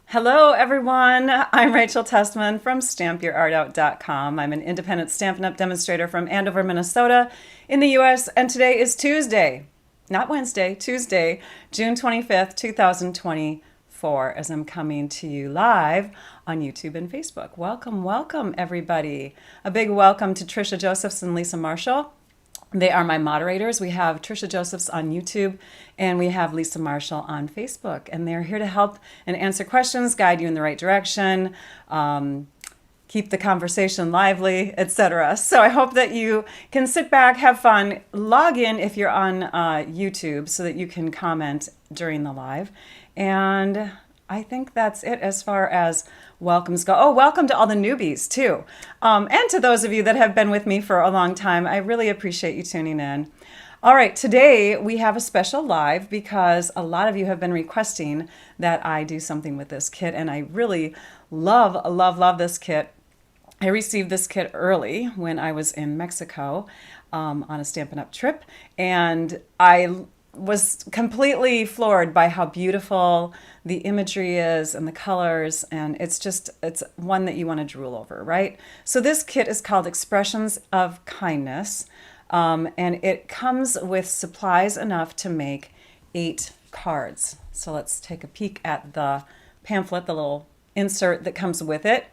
Hello, everyone. I'm Rachel Tessman from stampyourartout.com. I'm an independent Stampin' Up! Demonstrator from Andover, Minnesota in the US, and today is Tuesday, not Wednesday, Tuesday, June 25th, 2024, as I'm coming to you live on YouTube and Facebook. Welcome, welcome, everybody. A big welcome to Trisha Josephs and Lisa Marshall. They are my moderators. We have Trisha Josephs on YouTube and we have Lisa Marshall on Facebook. And they're here to help and answer questions, guide you in the right direction, keep the conversation lively, etc. So I hope that you can sit back, have fun, log in if you're on YouTube so that you can comment during the live. And I think that's it as far as welcomes go. Oh, welcome to all the newbies too. And to those of you that have been with me for a long time. I really appreciate you tuning in. All right, today we have a special live because a lot of you have been requesting that I do something with this kit, and I really love this kit. I received this kit early when I was in Mexico on a Stampin' Up! Trip, and I was completely floored by how beautiful the imagery is and the colors, and it's one that you want to drool over, right? So this kit is called Expressions of Kindness, and it comes with supplies enough to make 8 cards. So let's take a peek at the pamphlet, the little insert that comes with it.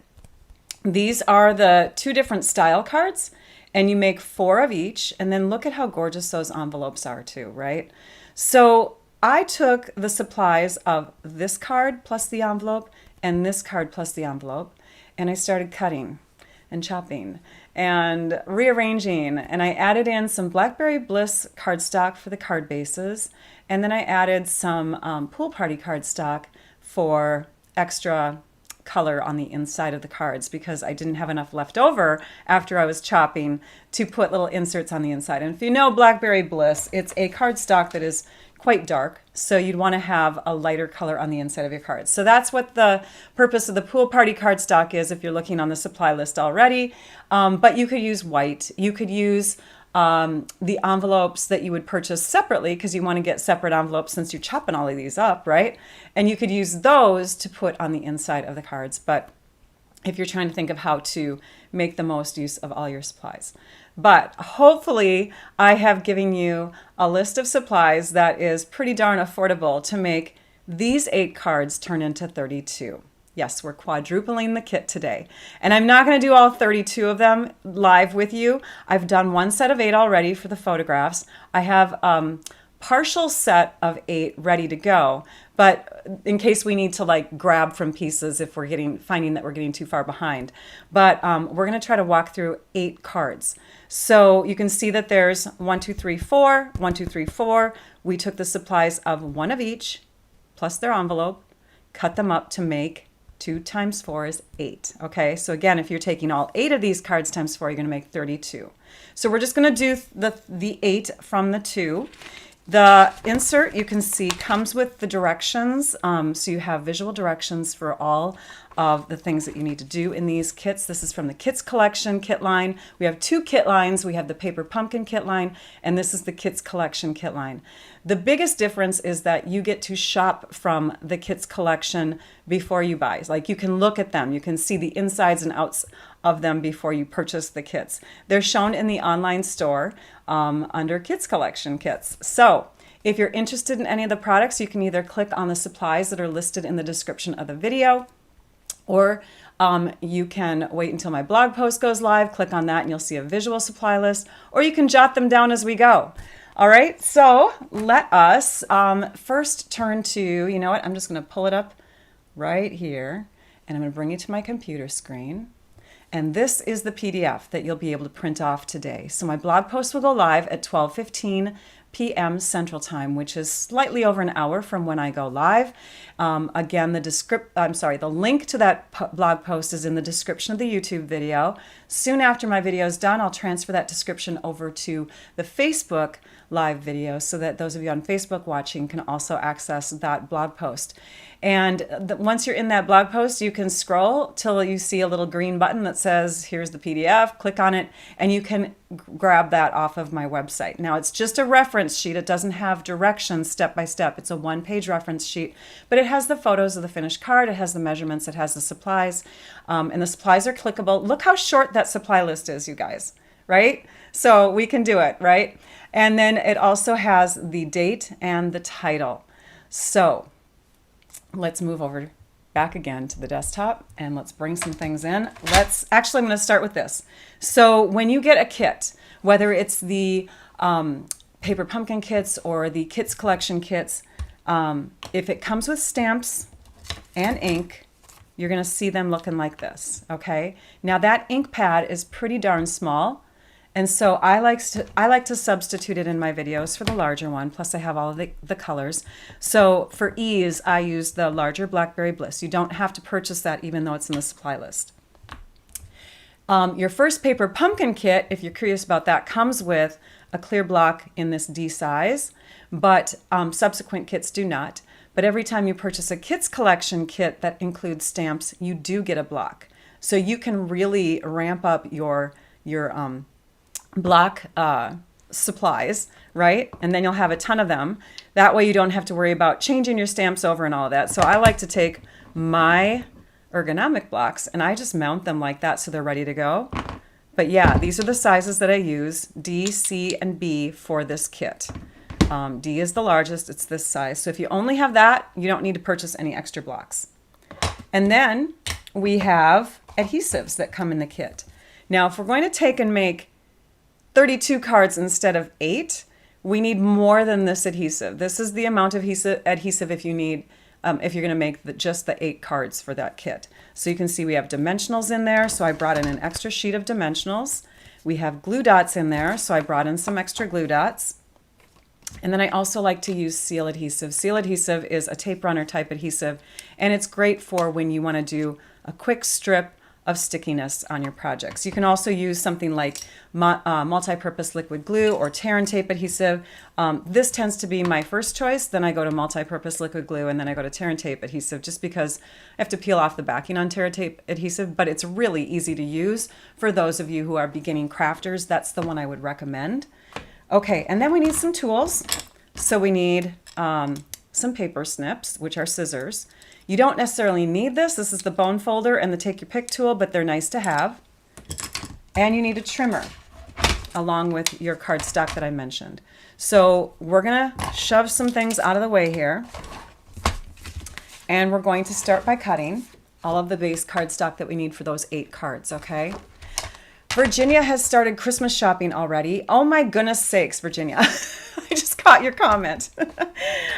These are the 2 different style cards, and you make 4 of each, and then look at how gorgeous those envelopes are too, right? So I took the supplies of this card plus the envelope and this card plus the envelope, and I started cutting and chopping and rearranging, and I added in some Blackberry Bliss cardstock for the card bases, and then I added some Pool Party cardstock for extra color on the inside of the cards because I didn't have enough left over after I was chopping to put little inserts on the inside. And if you know Blackberry Bliss, it's a cardstock that is quite dark, so you'd want to have a lighter color on the inside of your cards. So that's what the purpose of the Pool Party cardstock is if you're looking on the supply list already. But you could use white. You could use the envelopes that you would purchase separately because you want to get separate envelopes since you're chopping all of these up, right? And you could use those to put on the inside of the cards. But if you're trying to think of how to make the most use of all your supplies. But hopefully I have given you a list of supplies that is pretty darn affordable to make these 8 cards turn into 32. Yes, we're quadrupling the kit today. And I'm not going to do all 32 of them live with you. I've done one set of 8 already for the photographs. I have partial set of 8 ready to go, but in case we need to like grab from pieces if we're finding that we're getting too far behind. But we're going to try to walk through 8 cards. So you can see that there's 1, 2, 3, 4, 1, 2, 3, 4. We took the supplies of 1 of each plus their envelope, cut them up to make 2 times 4 is 8. Okay, so again, if you're taking all 8 of these cards times 4, you're going to make 32. So we're just going to do the 8 from the 2. The insert, you can see, comes with the directions. So you have visual directions for all of the things that you need to do in these kits. This is from the Kits Collection kit line. We have 2 kit lines. We have the Paper Pumpkin kit line, and this is the Kits Collection kit line. The biggest difference is that you get to shop from the Kits Collection before you buy. Like you can look at them. You can see the insides and outs of them before you purchase the kits. They're shown in the online store under Kits Collection kits. So if you're interested in any of the products, you can either click on the supplies that are listed in the description of the video, or you can wait until my blog post goes live, click on that, and you'll see a visual supply list, or you can jot them down as we go. All right, so let us first turn to, you know what, I'm just going to pull it up right here, and I'm going to bring you to my computer screen. And this is the PDF that you'll be able to print off today. So my blog post will go live at 12:15 p.m. Central Time, which is slightly over an hour from when I go live. Again, the link to that blog post is in the description of the YouTube video. Soon after my video is done, I'll transfer that description over to the Facebook live video so that those of you on Facebook watching can also access that blog post. And once you're in that blog post, you can scroll till you see a little green button that says, here's the PDF, click on it, and you can grab that off of my website. Now, it's just a reference reference sheet. It doesn't have directions step by step. It's a one-page reference sheet, but it has the photos of the finished card. It has the measurements. It has the supplies, and the supplies are clickable. Look how short that supply list is, you guys, right? So we can do it, right? And then it also has the date and the title. So let's move over back again to the desktop and let's bring some things in. I'm going to start with this. So when you get a kit, whether it's the paper pumpkin kits or the kits collection kits, if it comes with stamps and ink, you're going to see them looking like this, okay? Now that ink pad is pretty darn small, and so I like to substitute it in my videos for the larger one, plus I have all of the colors. So for ease, I use the larger Blackberry Bliss. You don't have to purchase that even though it's in the supply list. Your first paper pumpkin kit, if you're curious about that, comes with a clear block in this D size, but subsequent kits do not. But every time you purchase a kits collection kit that includes stamps, you do get a block. So you can really ramp up your block supplies, right? And then you'll have a ton of them. That way you don't have to worry about changing your stamps over and all of that. So I like to take my ergonomic blocks and I just mount them like that so they're ready to go. But yeah, these are the sizes that I use, D, C, and B for this kit. D is the largest, it's this size. So if you only have that, you don't need to purchase any extra blocks. And then we have adhesives that come in the kit. Now, if we're going to take and make 32 cards instead of 8, we need more than this adhesive. This is the amount of adhesive if you need, if you're going to make just the 8 cards for that kit. So you can see we have dimensionals in there, so I brought in an extra sheet of dimensionals. We have glue dots in there, so I brought in some extra glue dots. And then I also like to use seal adhesive. Seal adhesive is a tape runner type adhesive, and it's great for when you want to do a quick strip of stickiness on your projects. You can also use something like multi-purpose liquid glue or tear and tape adhesive. This tends to be my first choice. Then I go to multi-purpose liquid glue, and then I go to tear and tape adhesive just because I have to peel off the backing on tear and tape adhesive, but it's really easy to use for those of you who are beginning crafters. That's the one I would recommend. Okay, and then we need some tools. So we need some paper snips, which are scissors. You don't necessarily need this. This is the bone folder and the take your pick tool, but they're nice to have. And you need a trimmer along with your cardstock that I mentioned. So we're gonna shove some things out of the way here. And we're going to start by cutting all of the base cardstock that we need for those 8 cards, okay? Virginia has started Christmas shopping already. Oh my goodness sakes, Virginia. I just caught your comment.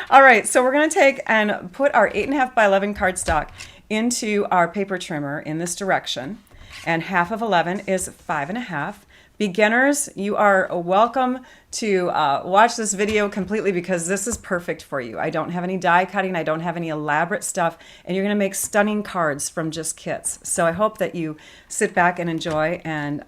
All right, so we're going to take and put our 8.5 by 11 cardstock into our paper trimmer in this direction. And half of 11 is 5.5. Beginners, you are welcome to watch this video completely because this is perfect for you. I don't have any die cutting. I don't have any elaborate stuff. And you're going to make stunning cards from just kits. So I hope that you sit back and enjoy and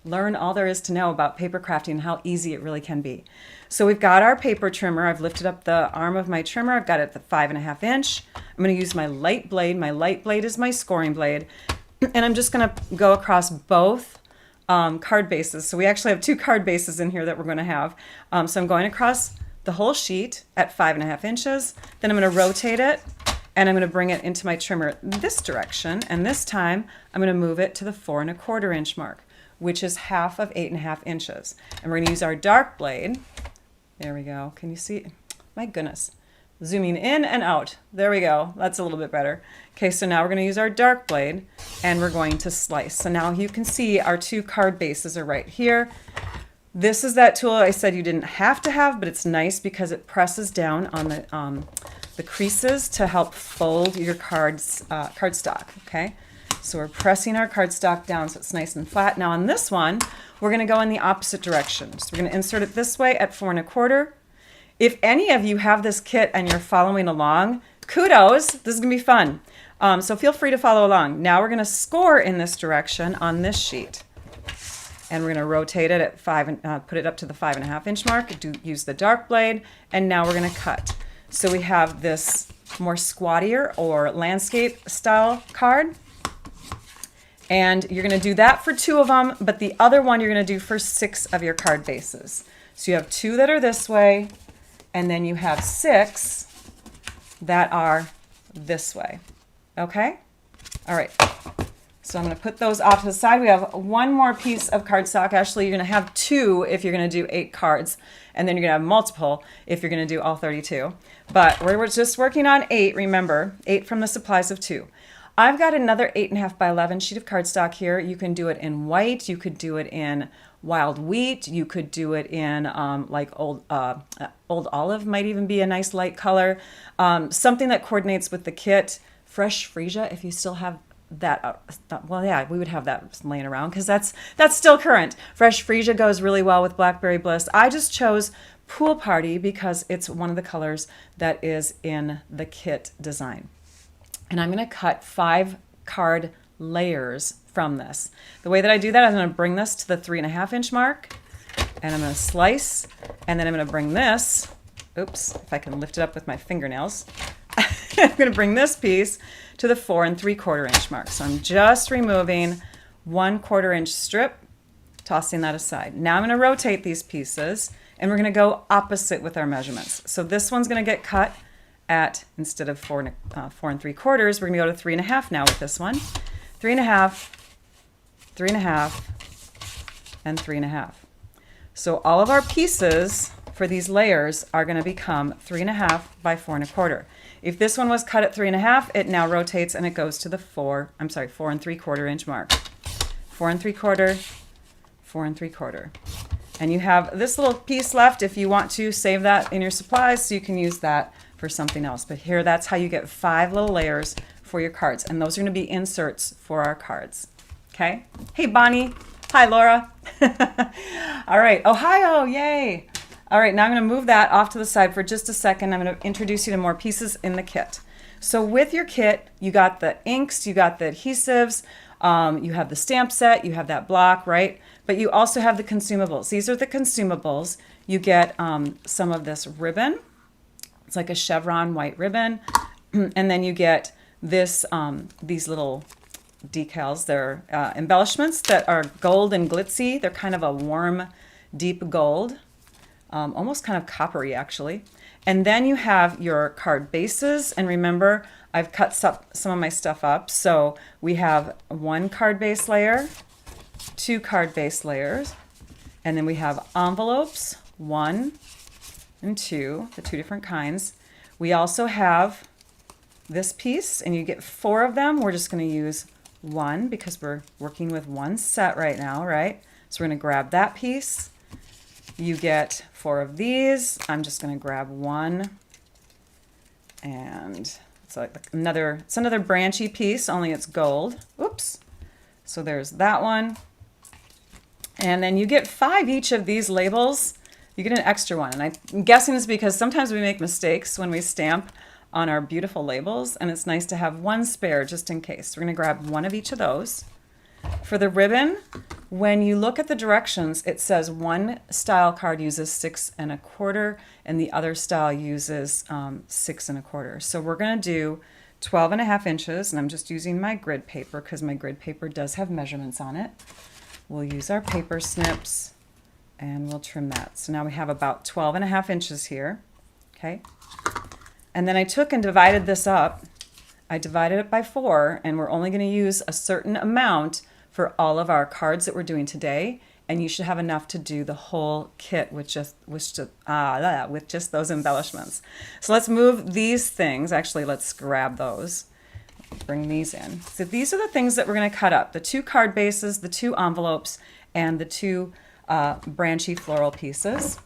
learn all there is to know about paper crafting and how easy it really can be. So we've got our paper trimmer. I've lifted up the arm of my trimmer. I've got it at the 5.5 inch. I'm going to use my light blade. My light blade is my scoring blade. And I'm just going to go across both card bases. So we actually have 2 card bases in here that we're going to have. So I'm going across the whole sheet at 5.5 inches. Then I'm going to rotate it and I'm going to bring it into my trimmer this direction. And this time I'm going to move it to the 4.25 inch mark, which is half of 8.5 inches. And we're going to use our dark blade. There we go. Can you see? My goodness. Zooming in and out. There we go. That's a little bit better. Okay, so now we're going to use our dark blade and we're going to slice. So now you can see our 2 card bases are right here. This is that tool I said you didn't have to have, but it's nice because it presses down on the creases to help fold your cardstock. Okay, so we're pressing our cardstock down so it's nice and flat. Now on this one, we're going to go in the opposite direction. So we're going to insert it this way at 4.25. If any of you have this kit and you're following along, kudos, this is going to be fun. So feel free to follow along. Now we're going to score in this direction on this sheet. And we're going to rotate it at put it up to the 5.5 inch mark, use the dark blade, and now we're going to cut. So we have this more squattier or landscape style card. And you're going to do that for 2 of them, but the other one you're going to do for 6 of your card bases. So you have 2 that are this way, and then you have 6 that are this way. Okay? All right. So I'm going to put those off to the side. We have one more piece of cardstock. Actually, you're going to have 2 if you're going to do 8 cards, and then you're going to have multiple if you're going to do all 32. But we're just working on 8, remember, 8 from the supplies of 2. I've got another 8.5 by 11 sheet of cardstock here. You can do it in white. You could do it in wild wheat. You could do it in like old olive might even be a nice light color. Something that coordinates with the kit. Fresh freesia, if you still have that. Well, yeah, we would have that laying around because that's still current. Fresh freesia goes really well with Blackberry Bliss. I just chose Pool Party because it's one of the colors that is in the kit design. And I'm going to cut 5 card layers from this. The way that I do that, I'm going to bring this to the 3.5 inch mark, and I'm going to slice, and then I'm going to bring this, oops, if I can lift it up with my fingernails, I'm going to bring this piece to the 4 3/4 inch mark. So I'm just removing 1/4 inch strip, tossing that aside. Now I'm going to rotate these pieces, and we're going to go opposite with our measurements. So this one's going to get cut at, instead of 4 3/4, we're going to go to 3.5 now with this one. 3.5, 3.5, and 3.5. So all of our pieces for these layers are going to become 3.5 by 4 1/4. If this one was cut at 3.5, it now rotates and it goes to the 4 3/4 inch mark. 4 3/4, 4 3/4. And you have this little piece left if you want to save that in your supplies, so you can use that for something else. But here, that's how you get 5 little layers for your cards. And those are going to be inserts for our cards. Okay? Hey, Bonnie. Hi, Laura. All right. Ohio. Yay. All right. Now I'm going to move that off to the side for just a second. I'm going to introduce you to more pieces in the kit. So with your kit, you got the inks, you got the adhesives, you have the stamp set, you have that block, right? But you also have the consumables. These are the consumables. You get some of this ribbon. It's like a chevron white ribbon. And then you get this, these little decals. They're embellishments that are gold and glitzy. They're kind of a warm, deep gold, almost kind of coppery actually. And then you have your card bases. And remember, I've cut some of my stuff up. So we have 1 card base layer, 2 card base layers, and then we have envelopes, 1 and 2, the 2 different kinds. We also have this piece, and you get 4 of them. We're just going to use 1 because we're working with 1 set right now, right? So we're going to grab that piece. You get 4 of these. I'm just going to grab 1, and it's like another branchy piece, only it's gold. Oops. So there's that one. And then you get 5 each of these labels. You get an extra one. And I'm guessing it's because sometimes we make mistakes when we stamp on our beautiful labels, and it's nice to have 1 spare just in case. So we're going to grab 1 of each of those. For the ribbon, when you look at the directions, it says one style card uses 6 1/4 and the other style uses 6 1/4. So we're going to do 12.5 inches, and I'm just using my grid paper because my grid paper does have measurements on it. We'll use our paper snips and we'll trim that. So now we have about 12.5 inches here. Okay. And then I took and divided this up. I divided it by 4, and we're only going to use a certain amount for all of our cards that we're doing today, and you should have enough to do the whole kit with just those embellishments. So let's move these things. Actually, let's grab those. Bring these in. So these are the things that we're going to cut up: the 2 card bases, the 2 envelopes, and the 2 branchy floral pieces.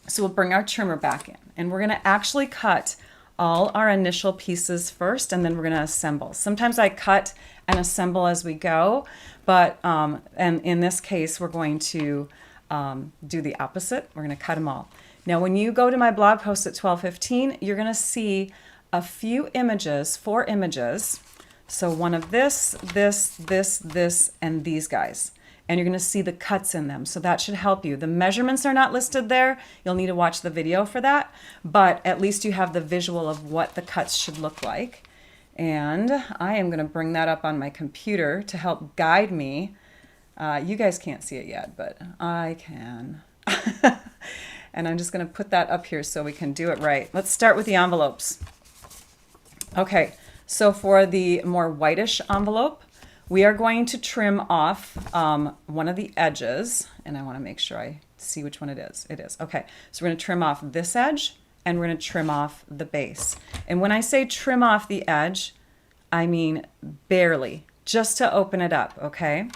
So we'll bring our trimmer back in, and we're going to actually cut all our initial pieces first, and then we're going to assemble. Sometimes I cut and assemble as we go, but and in this case we're going to do the opposite. We're going to cut them all. Now when you go to my blog post at 12:15, you're going to see a few images, 4 images. So one of this, and these guys. And you're going to see the cuts in them. So that should help you. The measurements are not listed there. You'll need to watch the video for that. But at least you have the visual of what the cuts should look like. And I am going to bring that up on my computer to help guide me. You guys can't see it yet, but I can. And I'm just going to put that up here so we can do it right. Let's start with the envelopes. Okay, so for the more whitish envelope, we are going to trim off one of the edges, and I want to make sure I see which one it is. It is. Okay, so we're going to trim off this edge, and we're going to trim off the base. And when I say trim off the edge, I mean barely, just to open it up, okay?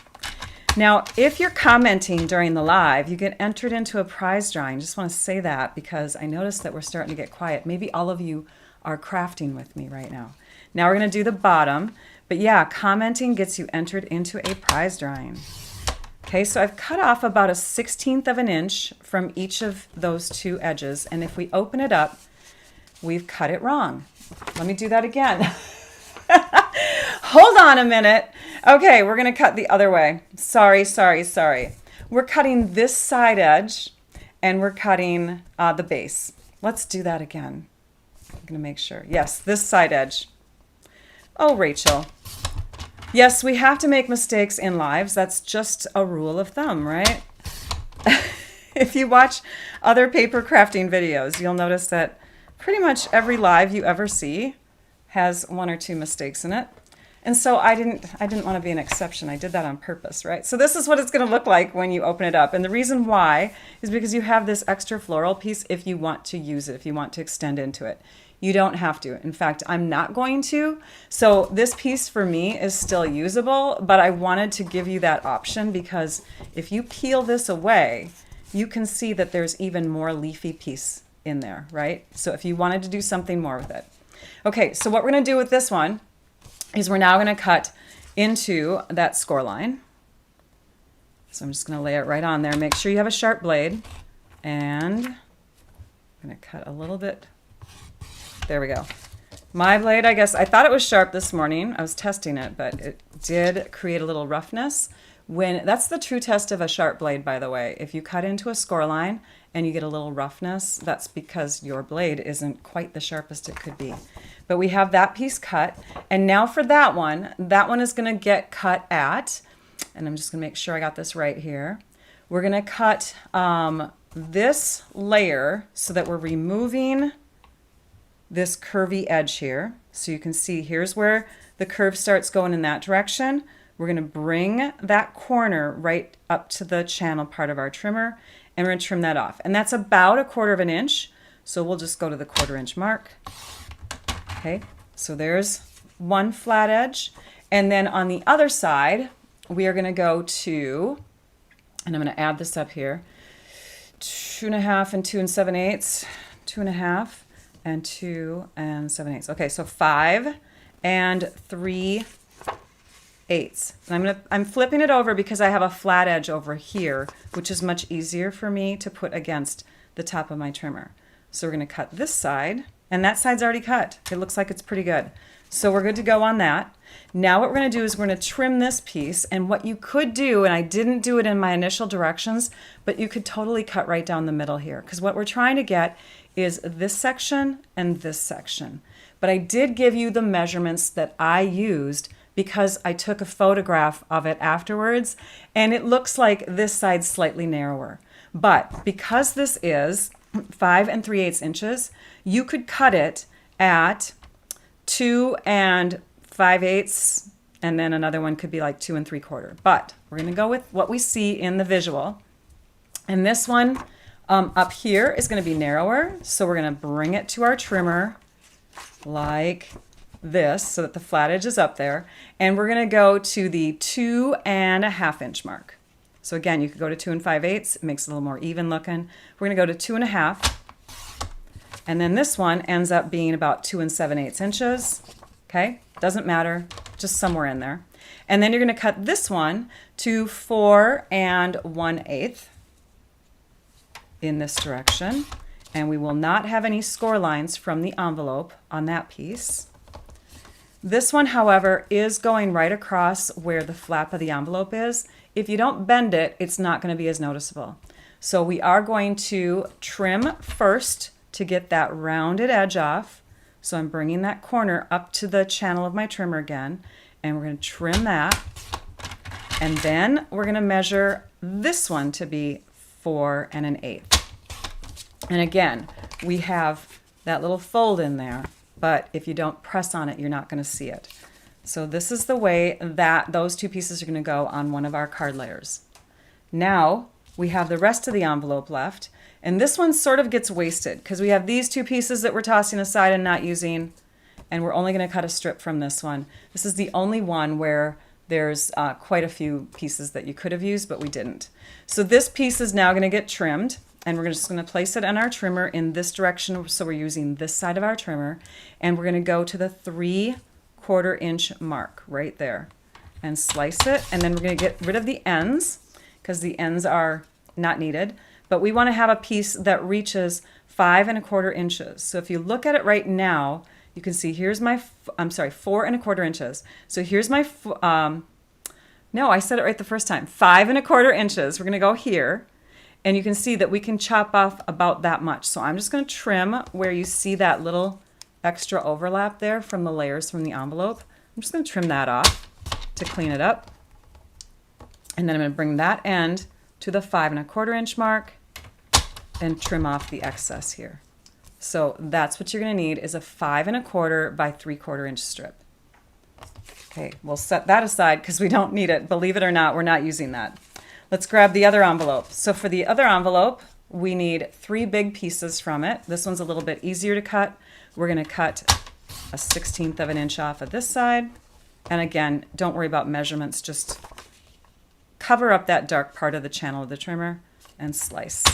Now, if you're commenting during the live, you get entered into a prize drawing. Just want to say that because I noticed that we're starting to get quiet. Maybe all of you are crafting with me right now. Now we're going to do the bottom. But yeah, commenting gets you entered into a prize drawing. Okay, so I've cut off about 1/16 of an inch from each of those two edges. And if we open it up, we've cut it wrong. Let me do that again. Hold on a minute. Okay, we're going to cut the other way. Sorry. We're cutting this side edge and we're cutting the base. Let's do that again. I'm going to make sure. Yes, this side edge. Oh, Rachel. Yes, we have to make mistakes in lives. That's just a rule of thumb, right? If you watch other paper crafting videos, you'll notice that pretty much every live you ever see has one or two mistakes in it. And so I didn't want to be an exception. I did that on purpose, right? So this is what it's going to look like when you open it up. And the reason why is because you have this extra floral piece if you want to use it, if you want to extend into it. You don't have to. In fact, I'm not going to. So this piece for me is still usable, but I wanted to give you that option because if you peel this away, you can see that there's even more leafy piece in there, right? So if you wanted to do something more with it. Okay, so what we're going to do with this one is we're now going to cut into that score line. So I'm just going to lay it right on there. Make sure you have a sharp blade. And I'm going to cut a little bit. There we go. My blade, I guess, I thought it was sharp this morning. I was testing it, but it did create a little roughness. That's the true test of a sharp blade, by the way. If you cut into a score line and you get a little roughness, that's because your blade isn't quite the sharpest it could be. But we have that piece cut. And now for that one is going to get cut at, and I'm just going to make sure I got this right here. We're going to cut this layer so that we're removing this curvy edge here. So you can see here's where the curve starts going in that direction. We're going to bring that corner right up to the channel part of our trimmer, and we're going to trim that off. And that's about 1/4 of an inch. So we'll just go to the 1/4 inch mark. Okay, so there's one flat edge. And then on the other side, we are going to go to, and I'm going to add this up here, 2.5 and 2 7/8, 2.5 and 2 7/8. Okay, so 5 and 3/8. And I'm flipping it over because I have a flat edge over here, which is much easier for me to put against the top of my trimmer. So we're going to cut this side, and that side's already cut. It looks like it's pretty good. So we're good to go on that. Now what we're going to do is we're going to trim this piece, and what you could do, and I didn't do it in my initial directions, but you could totally cut right down the middle here, because what we're trying to get is this section and this section. But I did give you the measurements that I used because I took a photograph of it afterwards, and it looks like this side's slightly narrower. But because this is 5 3/8 inches, you could cut it at 2 5/8, and then another one could be like 2 3/4. But we're going to go with what we see in the visual. And this one up here is going to be narrower, so we're going to bring it to our trimmer like this so that the flat edge is up there, and we're going to go to the 2.5 inch mark. So again, you could go to 2 5/8, it makes it a little more even looking. We're going to go to 2.5, and then this one ends up being about 2 7/8 inches. Okay, doesn't matter, just somewhere in there. And then you're going to cut this one to 4 1/8 in this direction, and we will not have any score lines from the envelope on that piece. This one, however, is going right across where the flap of the envelope is. If you don't bend it, it's not going to be as noticeable. So we are going to trim first to get that rounded edge off. So I'm bringing that corner up to the channel of my trimmer again, and we're going to trim that. And then we're going to measure this one to be 4 1/8. And again, we have that little fold in there, but if you don't press on it, you're not going to see it. So this is the way that those two pieces are going to go on one of our card layers. Now we have the rest of the envelope left, and this one sort of gets wasted because we have these two pieces that we're tossing aside and not using, and we're only going to cut a strip from this one. This is the only one where there's quite a few pieces that you could have used, but we didn't. So this piece is now going to get trimmed, and we're just going to place it on our trimmer in this direction. So we're using this side of our trimmer, and we're going to go to the 3/4 inch mark right there and slice it. And then we're going to get rid of the ends because the ends are not needed, but we want to have a piece that reaches 5¼ inches. So if you look at it right now, you can see here's my, 4¼ inches. So here's my, no, I said it right the first time, 5¼ inches. We're going to go here. And you can see that we can chop off about that much. So I'm just going to trim where you see that little extra overlap there from the layers from the envelope. I'm just going to trim that off to clean it up. And then I'm going to bring that end to the 5¼ inch mark and trim off the excess here. So that's what you're going to need is a 5¼ by 3/4 inch strip. Okay, we'll set that aside because we don't need it. Believe it or not, we're not using that. Let's grab the other envelope. So for the other envelope, we need 3 big pieces from it. This one's a little bit easier to cut. We're going to cut a 1/16 of an inch off of this side. And again, don't worry about measurements. Just cover up that dark part of the channel of the trimmer and slice.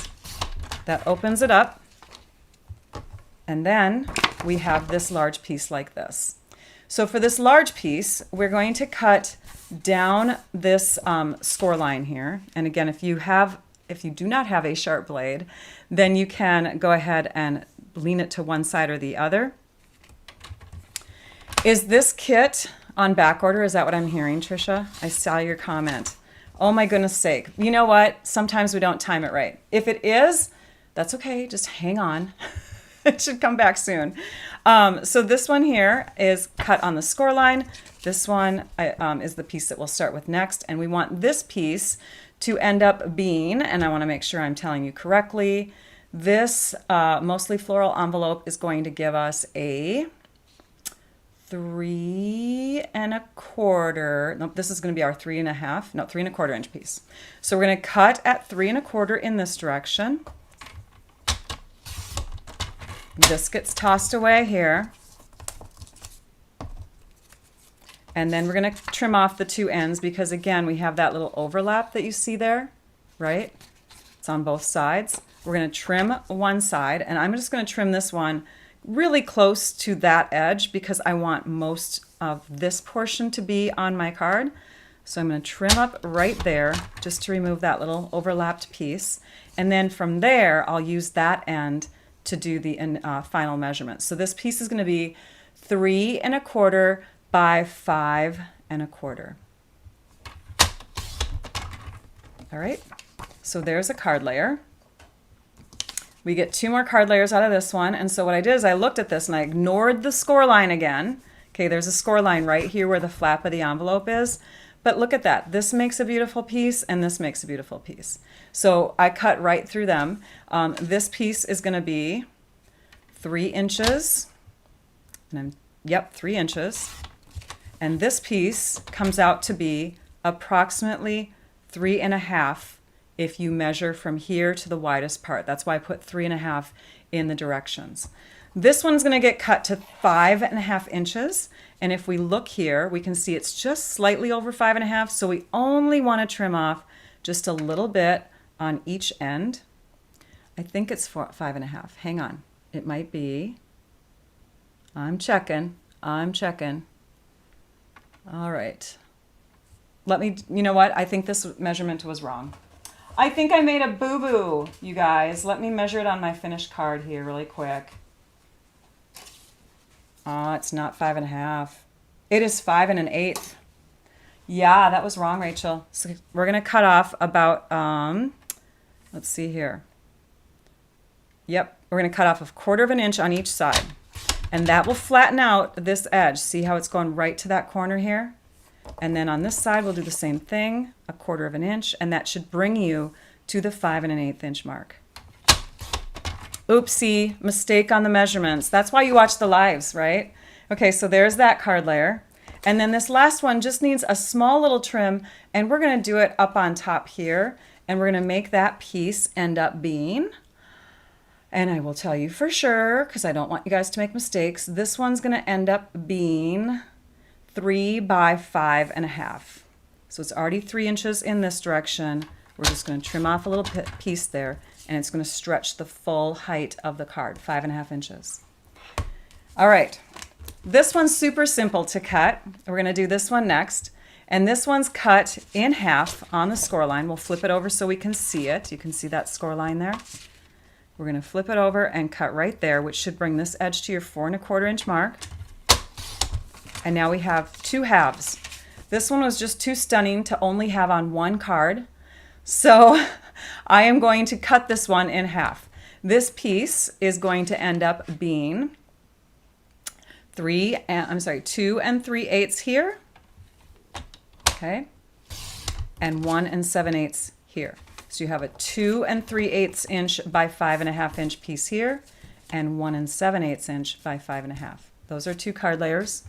That opens it up. And then we have this large piece like this. So for this large piece, we're going to cut down this score line here. And again, if you do not have a sharp blade, then you can go ahead and lean it to one side or the other. Is this kit on back order? Is that what I'm hearing, Trisha? I saw your comment. Oh my goodness sake. You know what? Sometimes we don't time it right. If it is, that's okay. Just hang on. It should come back soon. So this one here is cut on the score line. This one is the piece that we'll start with next. And we want this piece to end up being, and I want to make sure I'm telling you correctly, this mostly floral envelope is going to give us a 3¼ nope, this is going to be our 3¼ inch piece. So we're going to cut at 3¼ in this direction. This gets tossed away here. And then we're going to trim off the 2 ends because again, we have that little overlap that you see there, right? It's on both sides. We're going to trim one side, and I'm just going to trim this one really close to that edge because I want most of this portion to be on my card. So I'm going to trim up right there just to remove that little overlapped piece. And then from there, I'll use that end to do the final measurement. So this piece is going to be 3¼ by 5¼ All right, so there's a card layer. We get 2 more card layers out of this one. And so what I did is I looked at this and I ignored the score line again. Okay, there's a score line right here where the flap of the envelope is. But look at that. This makes a beautiful piece and this makes a beautiful piece. So I cut right through them. This piece is going to be 3 inches. And 3 inches. And this piece comes out to be approximately 3½ if you measure from here to the widest part. That's why I put 3½ in the directions. This one's going to get cut to 5½ inches. And if we look here, we can see it's just slightly over 5½. So we only want to trim off just a little bit on each end. I think it's 5½. Hang on. It might be. I'm checking. All right. You know what? I think this measurement was wrong. I think I made a boo-boo, you guys. Let me measure it on my finished card here really quick. Oh, it's not 5½. It is 5 1/8. Yeah, that was wrong, Rachel. So we're going to cut off about, let's see here. Yep, we're going to cut off 1/4 inch on each side. And that will flatten out this edge. See how it's going right to that corner here? And then on this side, we'll do the same thing, 1/4 inch, and that should bring you to the 5 1/8 inch mark. Oopsie, mistake on the measurements. That's why you watch the lives, right? Okay, so there's that card layer. And then this last one just needs a small little trim, and we're going to do it up on top here, and we're going to make that piece end up being, and I will tell you for sure because I don't want you guys to make mistakes, this one's going to end up being 3 by 5.5. So it's already 3 inches in this direction. We're just going to trim off a little piece there, and it's going to stretch the full height of the card, 5.5 inches. All right. This one's super simple to cut. We're going to do this one next. And this one's cut in half on the score line. We'll flip it over so we can see it. You can see that score line there. We're going to flip it over and cut right there, which should bring this edge to your 4¼ inch mark. And now we have 2 halves. This one was just too stunning to only have on one card. So I am going to cut this one in half. This piece is going to end up being 2 3/8 here, okay, and 1 7/8 here. So you have a 2 3/8 inch by 5.5 inch piece here, and 1 7/8 inch by 5.5. Those are 2 card layers.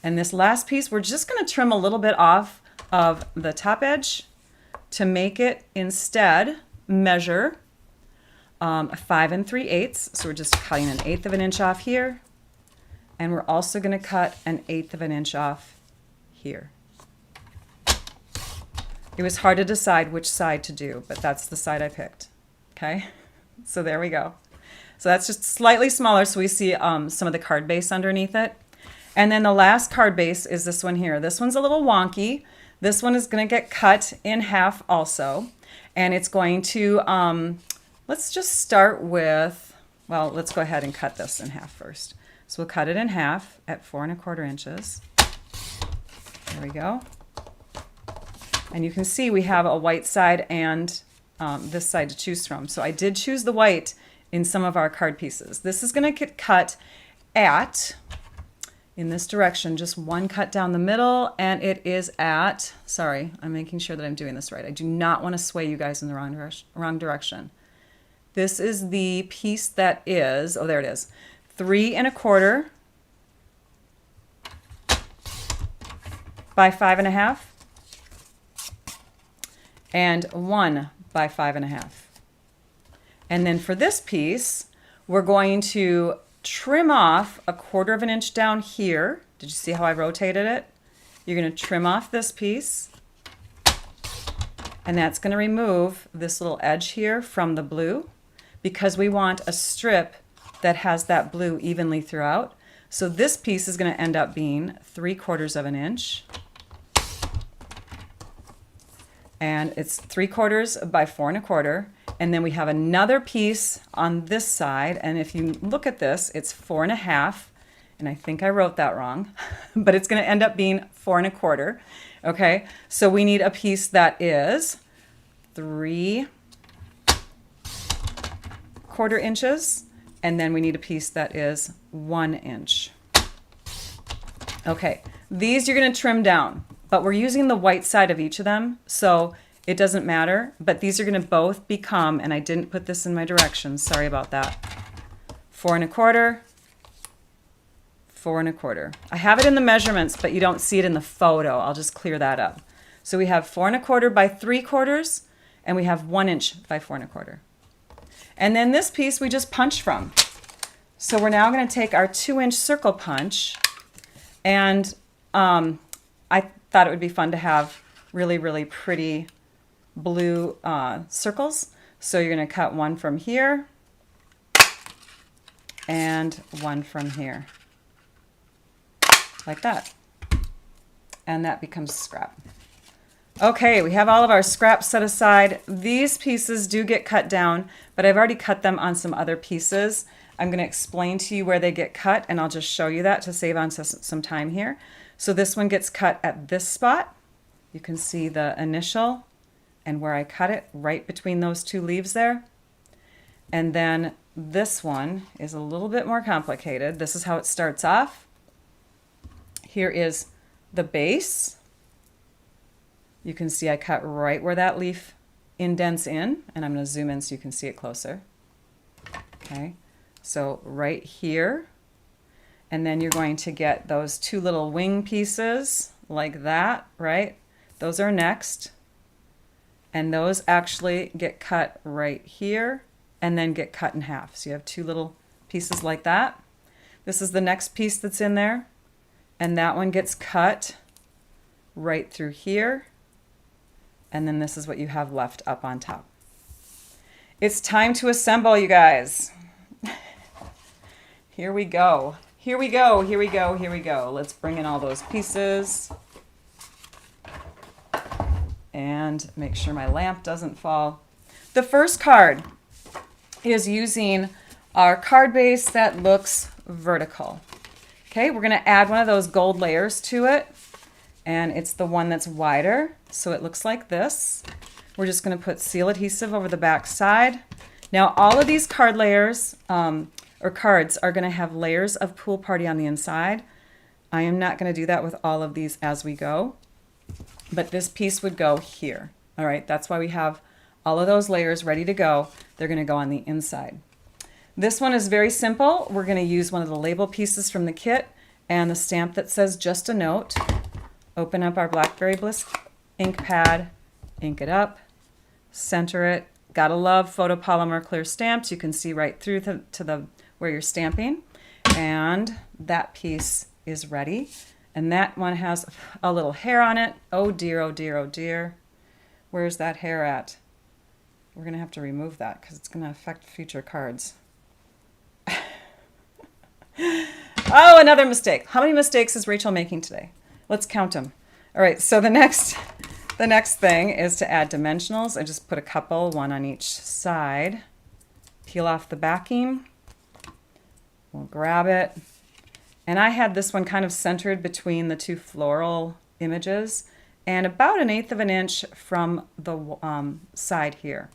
And this last piece, we're just going to trim a little bit off of the top edge to make it instead measure 5 3/8. So we're just cutting 1/8 of an inch off here. And we're also going to cut 1/8 of an inch off here. It was hard to decide which side to do, but that's the side I picked. Okay, so there we go. So that's just slightly smaller, so we see some of the card base underneath it. And then the last card base is this one here. This one's a little wonky. This one is going to get cut in half also. And it's going to, let's just start with, well, let's go ahead and cut this in half first. So we'll cut it in half at 4 1/4 inches. There we go. And you can see we have a white side and this side to choose from. So I did choose the white in some of our card pieces. This is going to get cut at, in this direction, just one cut down the middle, and it is at, sorry, I'm making sure that I'm doing this right. I do not want to sway you guys in the wrong direction. This is the piece that is, oh, there it is, 3 1/4 by 5.5 and 1 by 5.5. And then for this piece, we're going to trim off 1/4 inch down here. Did you see how I rotated it? You're going to trim off this piece, and that's going to remove this little edge here from the blue because we want a strip that has that blue evenly throughout. So this piece is going to end up being 3/4 inch. And it's 3/4 by 4 1/4. And then we have another piece on this side. And if you look at this, it's 4 1/2. And I think I wrote that wrong, but it's going to end up being 4 1/4. Okay, so we need a piece that is 3/4 inches. And then we need a piece that is 1 inch. Okay, these you're going to trim down, but we're using the white side of each of them, so it doesn't matter. But these are going to both become, and I didn't put this in my directions, sorry about that, 4 1/4, 4 1/4. I have it in the measurements, but you don't see it in the photo. I'll just clear that up. So we have 4 1/4 by 3/4, and we have 1 inch by 4 1/4. And then this piece we just punch from. So we're now going to take our 2-inch circle punch, and I thought it would be fun to have really, really pretty blue circles. So you're going to cut one from here and one from here, like that. And that becomes scrap. Okay, we have all of our scraps set aside. These pieces do get cut down, but I've already cut them on some other pieces. I'm going to explain to you where they get cut, and I'll just show you that to save on some time here. So this one gets cut at this spot. You can see the initial and where I cut it right between those 2 leaves there. And then this one is a little bit more complicated. This is how it starts off. Here is the base. You can see I cut right where that leaf indents in, and I'm going to zoom in so you can see it closer. Okay, so right here, and then you're going to get those two little wing pieces like that, right? Those are next, and those actually get cut right here and then get cut in half. So you have two little pieces like that. This is the next piece that's in there, and that one gets cut right through here, and then this is what you have left up on top. It's time to assemble, you guys. Here we go. Here we go, here we go, here we go. Let's bring in all those pieces and make sure my lamp doesn't fall. The first card is using our card base that looks vertical. Okay, we're gonna add one of those gold layers to it, and it's the one that's wider, so it looks like this. We're just gonna put seal adhesive over the back side. Now all of these card layers, or cards, are gonna have layers of Pool Party on the inside. I am not gonna do that with all of these as we go, but this piece would go here. All right, that's why we have all of those layers ready to go. They're gonna go on the inside. This one is very simple. We're gonna use one of the label pieces from the kit and the stamp that says just a note. Open up our Blackberry Bliss ink pad, ink it up, center it. Gotta love photopolymer clear stamps. You can see right through to the where you're stamping. And that piece is ready. And that one has a little hair on it. Oh dear, oh dear, oh dear. Where's that hair at? We're gonna have to remove that because it's gonna affect future cards. Oh, another mistake. How many mistakes is Rachel making today? Let's count them. All right, so the next thing is to add dimensionals. I just put a couple, one on each side. Peel off the backing. We'll grab it. And I had this one kind of centered between the two floral images and about 1/8 of an inch from the side here.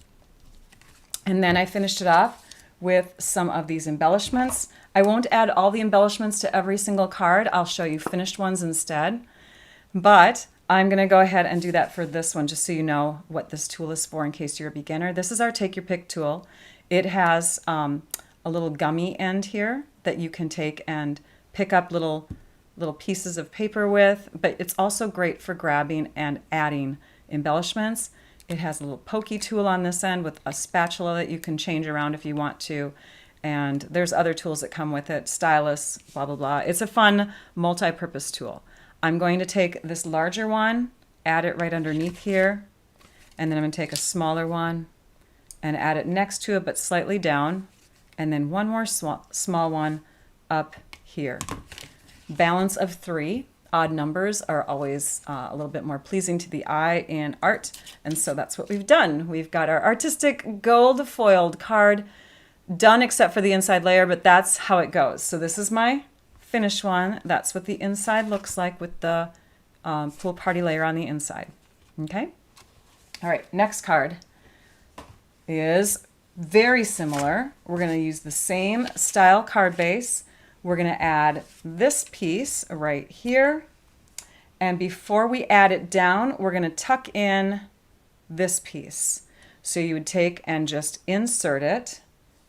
And then I finished it off with some of these embellishments. I won't add all the embellishments to every single card. I'll show you finished ones instead. But I'm going to go ahead and do that for this one just so you know what this tool is for in case you're a beginner. This is our Take Your Pick tool. It has a little gummy end here that you can take and pick up little pieces of paper with, but it's also great for grabbing and adding embellishments. It has a little pokey tool on this end with a spatula that you can change around if you want to. And there's other tools that come with it, stylus, blah, blah, blah. It's a fun multi-purpose tool. I'm going to take this larger one, add it right underneath here, and then I'm going to take a smaller one and add it next to it but slightly down, and then one more small one up here. Balance of 3. Odd numbers are always a little bit more pleasing to the eye in art, and so that's what we've done. We've got our artistic gold foiled card done except for the inside layer, but that's how it goes. So this is my finished one. That's what the inside looks like with the Pool Party layer on the inside. Okay? All right, next card is very similar. We're going to use the same style card base. We're going to add this piece right here. And before we add it down, we're going to tuck in this piece. So you would take and just insert it.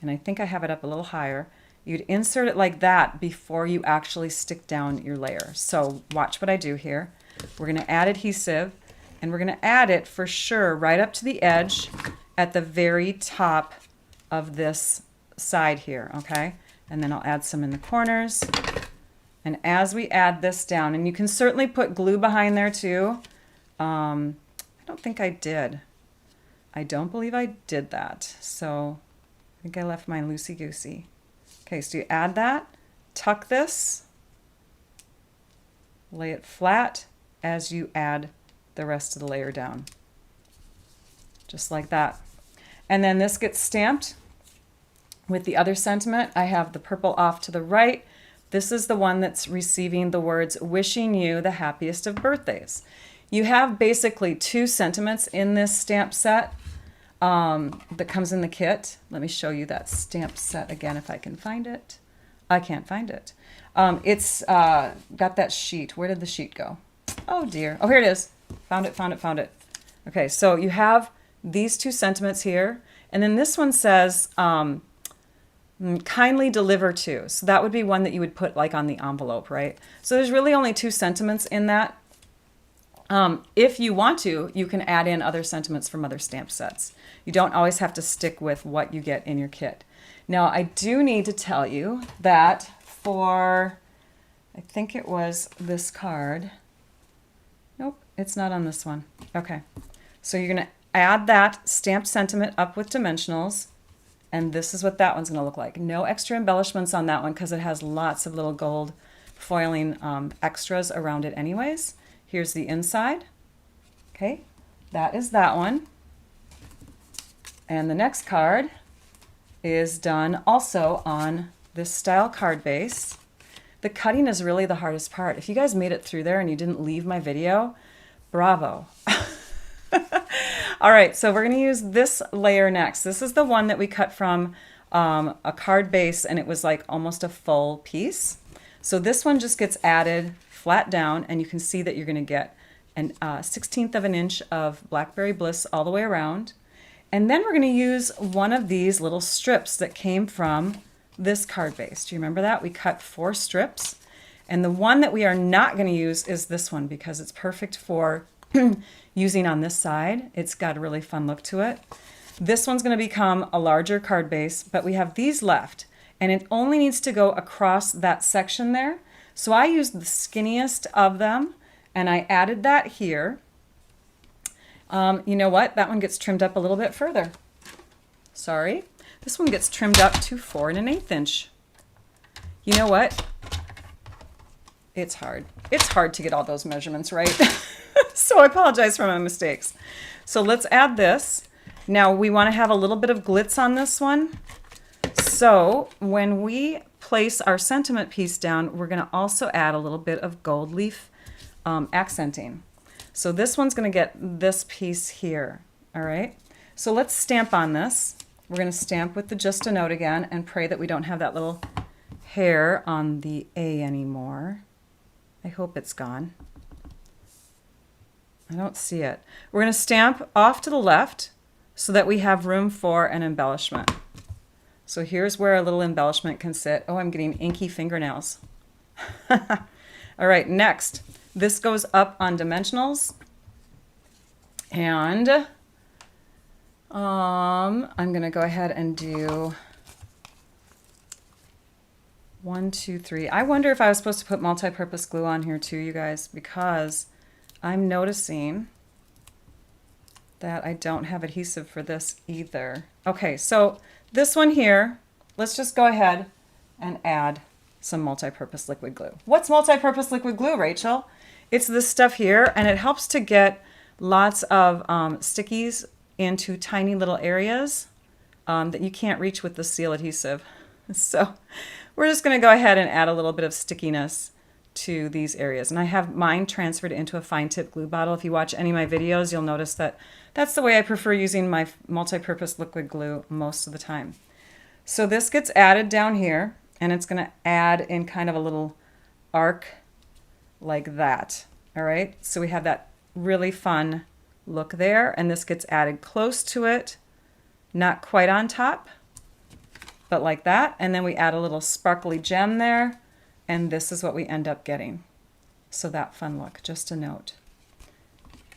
And I think I have it up a little higher. You'd insert it like that before you actually stick down your layer. So watch what I do here. We're going to add adhesive, and we're going to add it for sure right up to the edge at the very top of this side here, okay? And then I'll add some in the corners. And as we add this down, and you can certainly put glue behind there too. I don't think I did. I don't believe I did that. So I think I left mine loosey-goosey. Okay, so you add that, tuck this, lay it flat as you add the rest of the layer down. Just like that. And then this gets stamped with the other sentiment. I have the purple off to the right. This is the one that's receiving the words, wishing you the happiest of birthdays. You have basically 2 sentiments in this stamp set that comes in the kit. Let me show you that stamp set again if I can find it. I can't find it. It's got that sheet. Where did the sheet go? Oh dear. Oh, here it is. Found it, found it, found it. Okay, so you have these 2 sentiments here. And then this one says, Kindly deliver to. So that would be one that you would put like on the envelope, right? So there's really only 2 sentiments in that. If you want to, you can add in other sentiments from other stamp sets. You don't always have to stick with what you get in your kit. Now, I do need to tell you that for, I think it was this card. Nope, it's not on this one. Okay, so you're going to add that stamped sentiment up with dimensionals, and this is what that one's going to look like. No extra embellishments on that one because it has lots of little gold foiling extras around it anyways. Here's the inside. Okay, that is that one. And the next card is done also on this style card base. The cutting is really the hardest part. If you guys made it through there and you didn't leave my video, bravo. All right, so we're going to use this layer next. This is the one that we cut from a card base, and it was like almost a full piece. So this one just gets added flat down, and you can see that you're going to get an 1/16 of an inch of Blackberry Bliss all the way around. And then we're going to use one of these little strips that came from this card base. Do you remember that? We cut 4 strips. And the one that we are not going to use is this one because it's perfect for using on this side. It's got a really fun look to it. This one's going to become a larger card base, but we have these left. And it only needs to go across that section there. So I used the skinniest of them, and I added that here. You know what? That one gets trimmed up a little bit further. Sorry. This one gets trimmed up to 4 1/8 inch. You know what? It's hard. It's hard to get all those measurements right. So I apologize for my mistakes. So let's add this. Now we want to have a little bit of glitz on this one. So when we place our sentiment piece down, we're going to also add a little bit of gold leaf accenting. So this one's going to get this piece here. All right. So let's stamp on this. We're going to stamp with the Just a Note again and pray that we don't have that little hair on the A anymore. I hope it's gone. I don't see it. We're going to stamp off to the left so that we have room for an embellishment. So here's where a little embellishment can sit. Oh, I'm getting inky fingernails. All right, next. This goes up on dimensionals. And I'm going to go ahead and do 1, 2, 3. I wonder if I was supposed to put multi-purpose glue on here too, you guys, because I'm noticing that I don't have adhesive for this either. Okay, so this one here, let's just go ahead and add some multi-purpose liquid glue. What's multi-purpose liquid glue, Rachel? It's this stuff here, and it helps to get lots of stickies into tiny little areas that you can't reach with the seal adhesive. So we're just going to go ahead and add a little bit of stickiness to these areas. And I have mine transferred into a fine tip glue bottle. If you watch any of my videos, you'll notice that that's the way I prefer using my multi-purpose liquid glue most of the time. So this gets added down here, and it's going to add in kind of a little arc like that. All right, so we have that really fun look there, and this gets added close to it, not quite on top, but like that. And then we add a little sparkly gem there, and this is what we end up getting. So that fun look, Just a Note.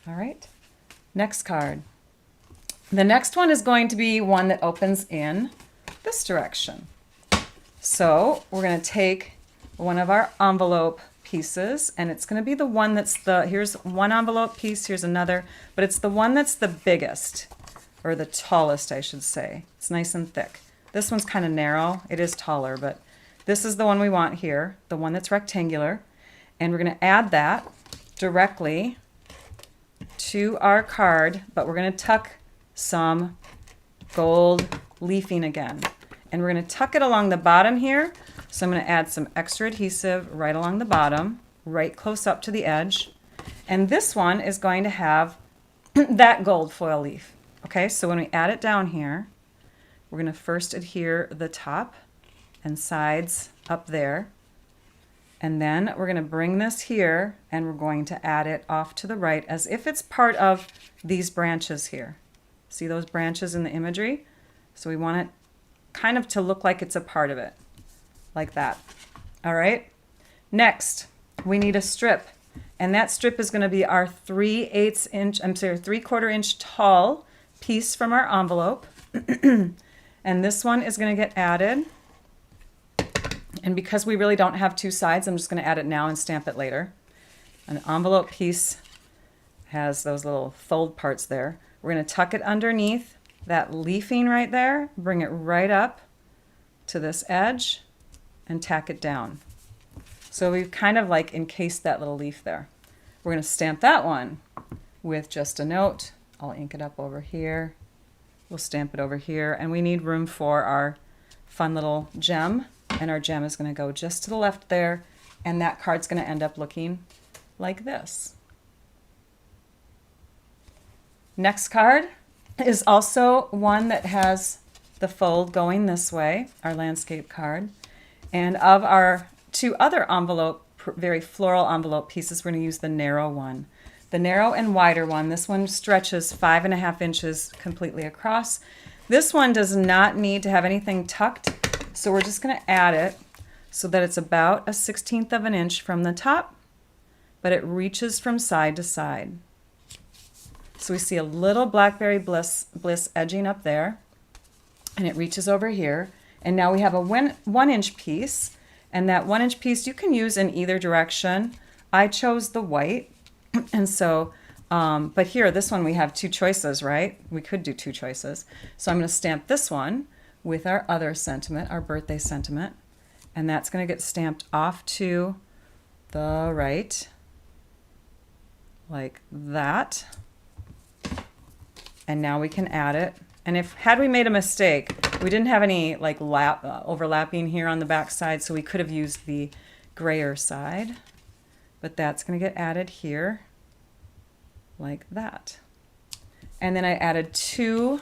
All right, next card. The next one is going to be one that opens in this direction. So we're going to take one of our envelope pieces, and it's going to be the one that's here's one envelope piece, here's another, but it's the one that's the biggest, or the tallest, I should say. It's nice and thick. This one's kind of narrow. It is taller, but this is the one we want here, the one that's rectangular. And we're going to add that directly to our card, but we're going to tuck some gold leafing again. And we're going to tuck it along the bottom here. So I'm going to add some extra adhesive right along the bottom, right close up to the edge. And this one is going to have that gold foil leaf. Okay, so when we add it down here, we're going to first adhere the top and sides up there. And then we're going to bring this here, and we're going to add it off to the right as if it's part of these branches here. See those branches in the imagery? So we want it kind of to look like it's a part of it, like that. All right. Next, we need a strip, and that strip is going to be our 3/4 inch tall piece from our envelope. And this one is going to get added. And because we really don't have two sides, I'm just going to add it now and stamp it later. An envelope piece has those little fold parts there. We're going to tuck it underneath that leafing right there, bring it right up to this edge, and tack it down. So we've kind of like encased that little leaf there. We're going to stamp that one with just a note. I'll ink it up over here. We'll stamp it over here, and we need room for our fun little gem, and our gem is going to go just to the left there, and that card's going to end up looking like this. Next card is also one that has the fold going this way, our landscape card. And of our two other envelope, very floral envelope pieces, we're going to use the narrow one. The narrow and wider one, this one stretches 5.5 inches completely across. This one does not need to have anything tucked, so we're just going to add it so that it's about 1/16 of an inch from the top, but it reaches from side to side. So we see a little Blackberry Bliss edging up there, and it reaches over here. And now we have a 1 inch piece, and that 1 inch piece you can use in either direction. I chose the white, and so, but here, this one we have two choices, right? We could do two choices. So I'm going to stamp this one with our other sentiment, our birthday sentiment, and that's going to get stamped off to the right, like that. And now we can add it. And had we made a mistake, we didn't have any like overlapping here on the back side, so we could have used the grayer side. But that's going to get added here like that. And then I added two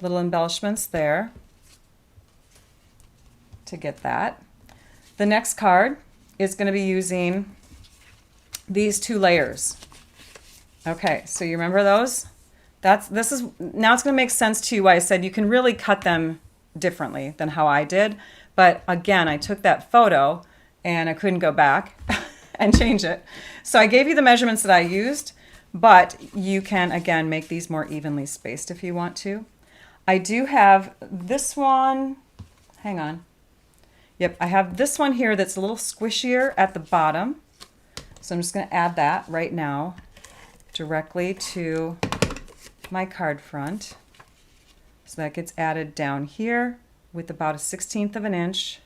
little embellishments there to get that. The next card is going to be using these two layers. Okay, so you remember those? Now it's going to make sense to you why I said you can really cut them differently than how I did. But again, I took that photo and I couldn't go back and change it. So I gave you the measurements that I used, but you can, again, make these more evenly spaced if you want to. I do have this one. Hang on. Yep, I have this one here that's a little squishier at the bottom. So I'm just going to add that right now directly to my card front. So that gets added down here with about 1/16 of an inch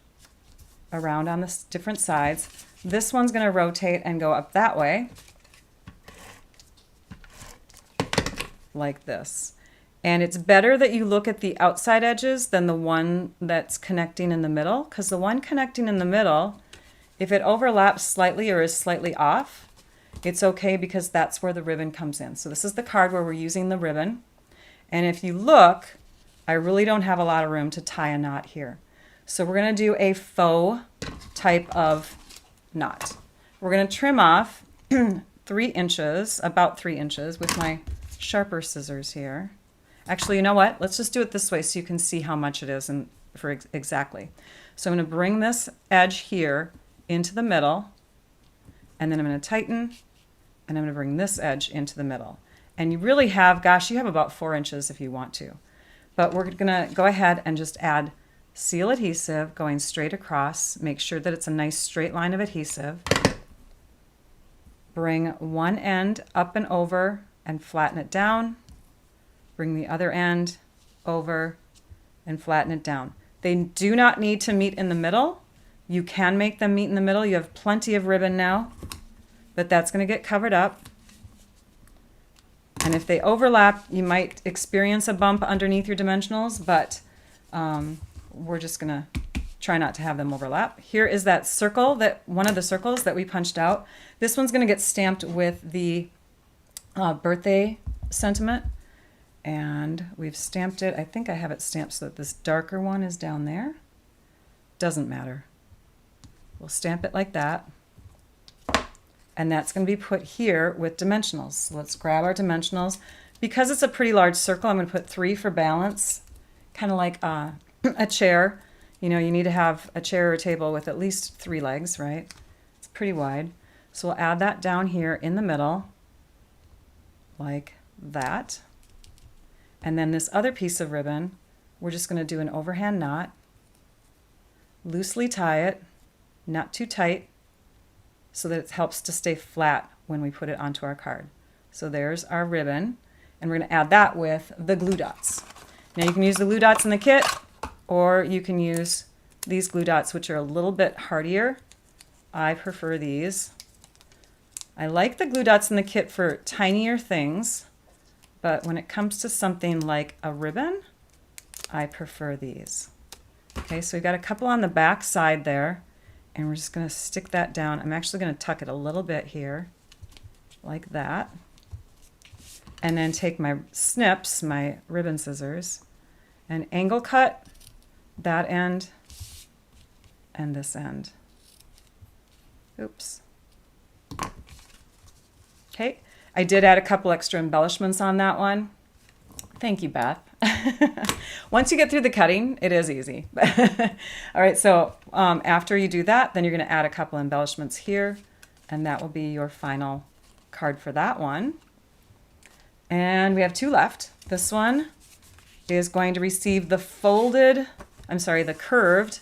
around on the different sides. This one's going to rotate and go up that way like this. And it's better that you look at the outside edges than the one that's connecting in the middle, because the one connecting in the middle, if it overlaps slightly or is slightly off, it's okay because that's where the ribbon comes in. So this is the card where we're using the ribbon. And if you look, I really don't have a lot of room to tie a knot here. So we're going to do a faux type of knot. We're going to trim off 3 inches, about 3 inches with my sharper scissors here. Actually, you know what? Let's just do it this way so you can see how much it is and exactly. So I'm going to bring this edge here into the middle, and then I'm going to tighten, and I'm going to bring this edge into the middle. And you really have, gosh, you have about 4 inches if you want to. But we're going to go ahead and just add seal adhesive going straight across. Make sure that it's a nice straight line of adhesive. Bring one end up and over and flatten it down. Bring the other end over and flatten it down. They do not need to meet in the middle. You can make them meet in the middle. You have plenty of ribbon now, but that's going to get covered up. And if they overlap, you might experience a bump underneath your dimensionals, but we're just going to try not to have them overlap. Here is that circle, one of the circles that we punched out. This one's going to get stamped with the birthday sentiment, and we've stamped it. I think I have it stamped so that this darker one is down there. Doesn't matter. We'll stamp it like that. And that's going to be put here with dimensionals. So let's grab our dimensionals. Because it's a pretty large circle, I'm going to put 3 for balance, kind of like a chair. You know, you need to have a chair or a table with at least 3 legs, right? It's pretty wide. So we'll add that down here in the middle, like that. And then this other piece of ribbon, we're just going to do an overhand knot, loosely tie it, not too tight, so that it helps to stay flat when we put it onto our card. So there's our ribbon, and we're going to add that with the glue dots. Now you can use the glue dots in the kit, or you can use these glue dots, which are a little bit hardier. I prefer these. I like the glue dots in the kit for tinier things, but when it comes to something like a ribbon, I prefer these. Okay, so we've got a couple on the back side there, and we're just going to stick that down. I'm actually going to tuck it a little bit here, like that. And then take my snips, my ribbon scissors, and angle cut that end and this end. Oops. Okay, I did add a couple extra embellishments on that one. Thank you, Beth. Once you get through the cutting, it is easy. All right, so after you do that, then you're going to add a couple embellishments here, and that will be your final card for that one. And we have 2 left. This one is going to receive the the curved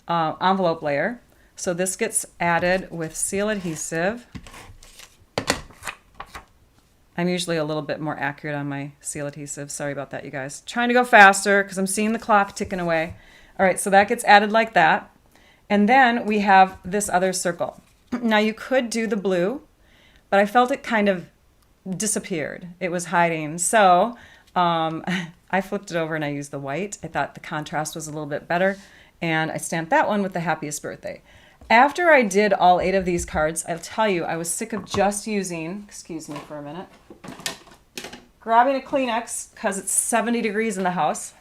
envelope layer. So this gets added with seal adhesive. I'm usually a little bit more accurate on my seal adhesive. Sorry about that, you guys. Trying to go faster because I'm seeing the clock ticking away. All right, so that gets added like that. And then we have this other circle. Now you could do the blue, but I felt it kind of disappeared. It was hiding. So I flipped it over and I used the white. I thought the contrast was a little bit better. And I stamped that one with the happiest birthday. After I did all 8 of these cards, I'll tell you, I was sick of just using, excuse me for a minute, grabbing a Kleenex because it's 70 degrees in the house.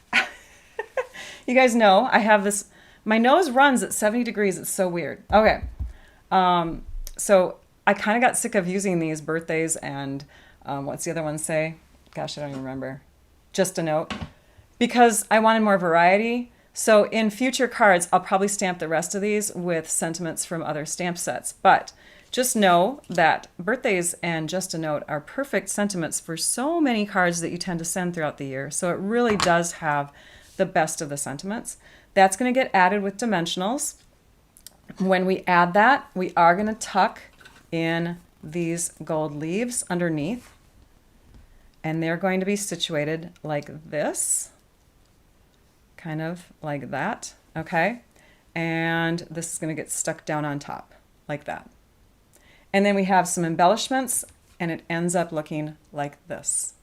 You guys know I have this, my nose runs at 70 degrees. It's so weird. Okay. So I kind of got sick of using these birthdays and what's the other one say? Gosh, I don't even remember. Just a note. Because I wanted more variety. So in future cards, I'll probably stamp the rest of these with sentiments from other stamp sets. But just know that birthdays and just a note are perfect sentiments for so many cards that you tend to send throughout the year. So it really does have the best of the sentiments. That's going to get added with dimensionals. When we add that, we are going to tuck in these gold leaves underneath. And they're going to be situated like this. Kind of like that, okay? And this is going to get stuck down on top, like that. And then we have some embellishments, and it ends up looking like this.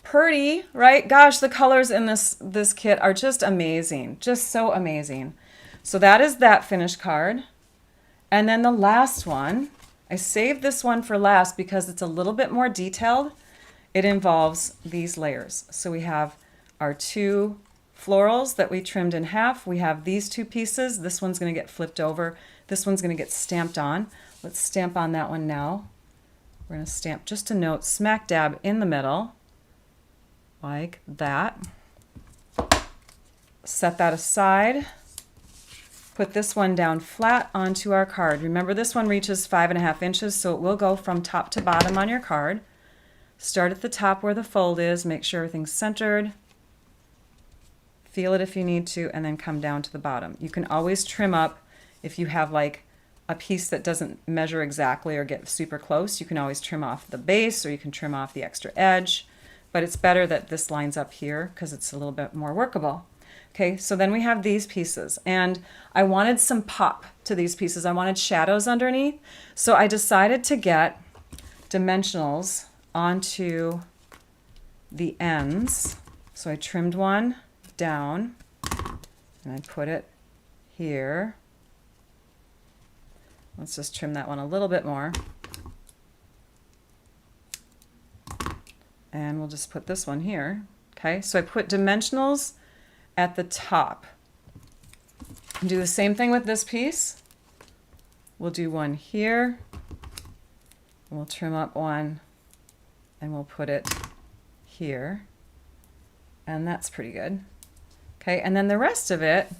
Pretty, right? Gosh, the colors in this kit are just amazing, just so amazing. So that is that finished card. And then the last one, I saved this one for last because it's a little bit more detailed. It involves these layers. So we have our 2 florals that we trimmed in half. We have these 2 pieces. This one's going to get flipped over. This one's going to get stamped on. Let's stamp on that one now. We're going to stamp just a note smack dab in the middle, like that. Set that aside. Put this one down flat onto our card. Remember, this one reaches 5.5 inches, so it will go from top to bottom on your card. Start at the top where the fold is. Make sure everything's centered. Feel it if you need to, and then come down to the bottom. You can always trim up if you have like a piece that doesn't measure exactly or get super close. You can always trim off the base, or you can trim off the extra edge, but it's better that this lines up here because it's a little bit more workable. Okay, so then we have these pieces, and I wanted some pop to these pieces. I wanted shadows underneath, so I decided to get dimensionals onto the ends. So I trimmed one down and I put it here. Let's just trim that one a little bit more. And we'll just put this one here. Okay, so I put dimensionals at the top. Do the same thing with this piece. We'll do one here. We'll trim up one and we'll put it here. And that's pretty good. Okay, and then the rest of it,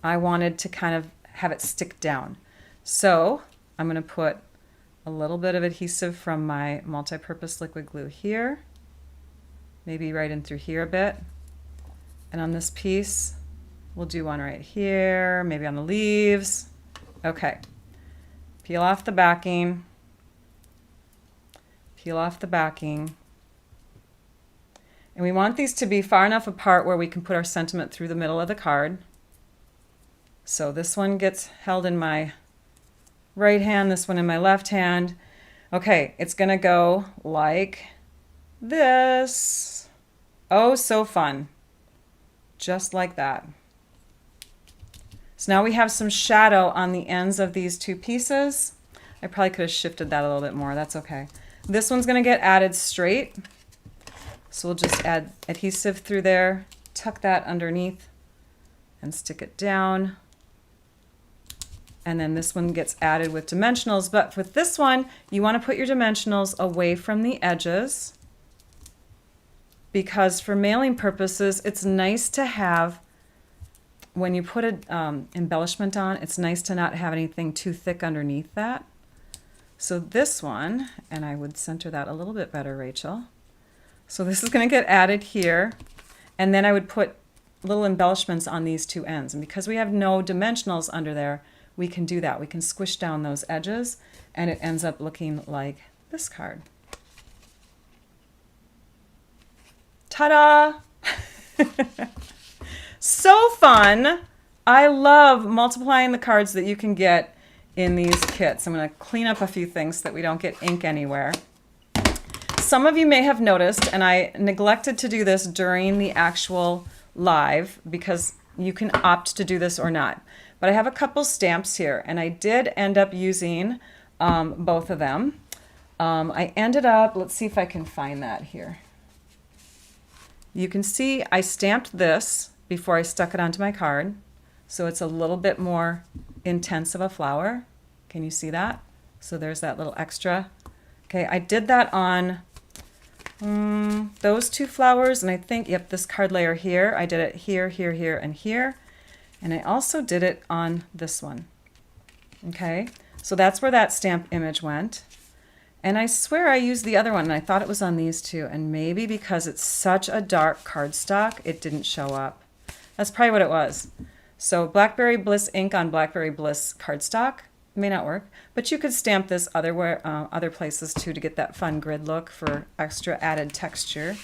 I wanted to kind of have it stick down. So I'm going to put a little bit of adhesive from my multi-purpose liquid glue here, maybe right in through here a bit. And on this piece, we'll do one right here, maybe on the leaves. Okay, peel off the backing, peel off the backing. And we want these to be far enough apart where we can put our sentiment through the middle of the card. So this one gets held in my right hand, this one in my left hand. Okay, it's gonna go like this. Oh, so fun. Just like that. So now we have some shadow on the ends of these two pieces. I probably could have shifted that a little bit more. That's okay. This one's gonna get added straight. So we'll just add adhesive through there, tuck that underneath, and stick it down. And then this one gets added with dimensionals. But with this one, you want to put your dimensionals away from the edges, because for mailing purposes, it's nice to have, when you put an embellishment on, it's nice to not have anything too thick underneath that. So this one, and I would center that a little bit better, Rachel. So this is going to get added here, and then I would put little embellishments on these two ends. And because we have no dimensionals under there, we can do that. We can squish down those edges, and it ends up looking like this card. Ta-da! So fun! I love multiplying the cards that you can get in these kits. I'm going to clean up a few things so that we don't get ink anywhere. Some of you may have noticed, and I neglected to do this during the actual live because you can opt to do this or not. But I have a couple stamps here, and I did end up using both of them. I ended up, let's see if I can find that here. You can see I stamped this before I stuck it onto my card, so it's a little bit more intense of a flower. Can you see that? So there's that little extra. Okay, I did that on those two flowers, and I think, yep, this card layer here. I did it here, here, here, and here. And I also did it on this one. Okay, so that's where that stamp image went. And I swear I used the other one, and I thought it was on these two, and maybe because it's such a dark cardstock, it didn't show up. That's probably what it was. So Blackberry Bliss ink on Blackberry Bliss cardstock may not work, but you could stamp this other places too to get that fun grid look for extra added texture.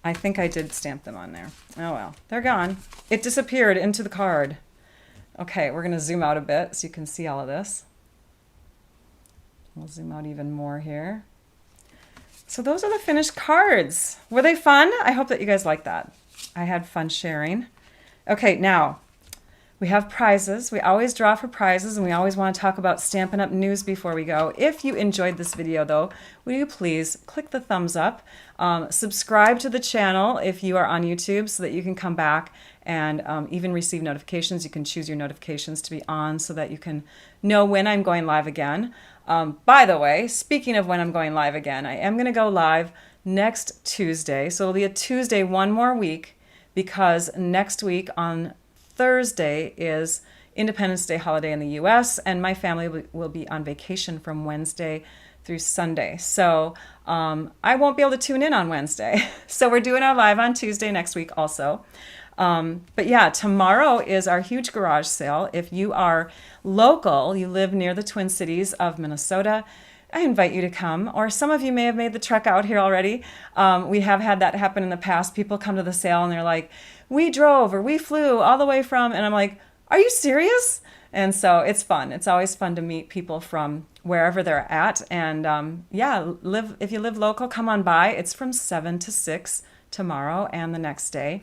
I think I did stamp them on there. Oh well, they're gone. It disappeared into the card. Okay, we're gonna zoom out a bit so you can see all of this. We'll zoom out even more here. So those are the finished cards. Were they fun? I hope that you guys liked that. I had fun sharing. Okay, now we have prizes. We always draw for prizes, and we always want to talk about Stampin' Up! News before we go. If you enjoyed this video, though, will you please click the thumbs up, subscribe to the channel if you are on YouTube so that you can come back and even receive notifications. You can choose your notifications to be on so that you can know when I'm going live again. By the way, speaking of when I'm going live again, I am going to go live next Tuesday. So it'll be a Tuesday one more week, because next week on Thursday is Independence Day holiday in the US, and my family will be on vacation from Wednesday through Sunday. So I won't be able to tune in on Wednesday. So we're doing our live on Tuesday next week also. But yeah, tomorrow is our huge garage sale. If you are local, you live near the Twin Cities of Minnesota, I invite you to come, or some of you may have made the trek out here already. We have had that happen in the past. People come to the sale and they're like, we drove or we flew all the way from, and I'm like, are you serious? And so it's fun. It's always fun to meet people from wherever they're at. And yeah, if you live local, come on by. It's from 7 to 6 tomorrow and the next day.